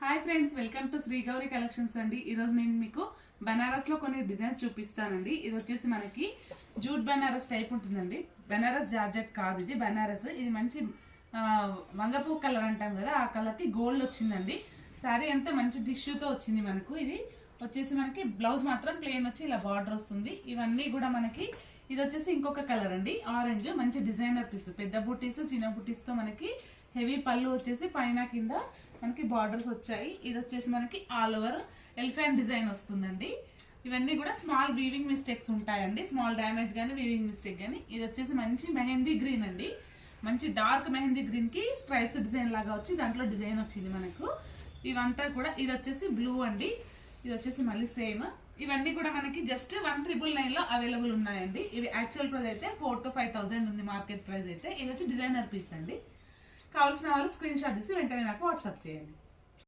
Hi friends, welcome to Shri Gauri collections అండి. ఈరోజు నేను మీకు బనారస్ లో కొన్ని డిజైన్స్ చూపిస్తానండి. ఇది వచ్చేసి మనకి జూట్ బనారస్ టైప్ ఉంటుందండి. బనారస్ జార్జెట్ కాదు, ఇది బనారస్. ఇది మంచి వంగపూ కలర్ అంటాం కదా, ఆ కలర్ కి గోల్డ్ వచ్చిందండి. శారీ అంతా మంచి టిష్యూతో వచ్చింది మనకు. ఇది వచ్చేసి మనకి బ్లౌజ్ మాత్రం ప్లెయిన్ వచ్చి ఇలా బార్డర్ వస్తుంది. ఇవన్నీ కూడా మనకి ఇది వచ్చేసి ఇంకొక కలర్ అండి, ఆరెంజ్. మంచి డిజైనర్ పీస్, పెద్ద బుట్టీస్ చిన్న బుట్టీస్ తో మనకి హెవీ పళ్ళు వచ్చేసి పైన కింద మనకి బార్డర్స్ వచ్చాయి. ఇది వచ్చేసి మనకి ఆల్ ఓవర్ ఎలిఫెంట్ డిజైన్ వస్తుందండి. ఇవన్నీ కూడా స్మాల్ వీవింగ్ మిస్టేక్స్ ఉంటాయండి, స్మాల్ డ్యామేజ్ కానీ వీవింగ్ మిస్టేక్ కానీ. ఇది వచ్చేసి మంచి మెహందీ గ్రీన్ అండి, మంచి డార్క్ మెహందీ గ్రీన్ కి స్ట్రైప్స్ డిజైన్ లాగా వచ్చి దాంట్లో డిజైన్ వచ్చింది మనకు. ఇవంతా కూడా ఇది వచ్చేసి బ్లూ అండి. ఇది వచ్చేసి మళ్ళీ సేమ్. ఇవన్నీ కూడా మనకి జస్ట్ 1999 లో అవైలబుల్ ఉన్నాయండి. ఇవి యాక్చువల్ ప్రైస్ అయితే 4,000 to 5,000 ఉంది మార్కెట్ ప్రైస్ అయితే. ఇది వచ్చి డిజైనర్ పీస్ అండి. కావాల్సిన వాళ్ళు స్క్రీన్ షాట్ తీసి వెంటనే నాకు వాట్సాప్ చేయండి.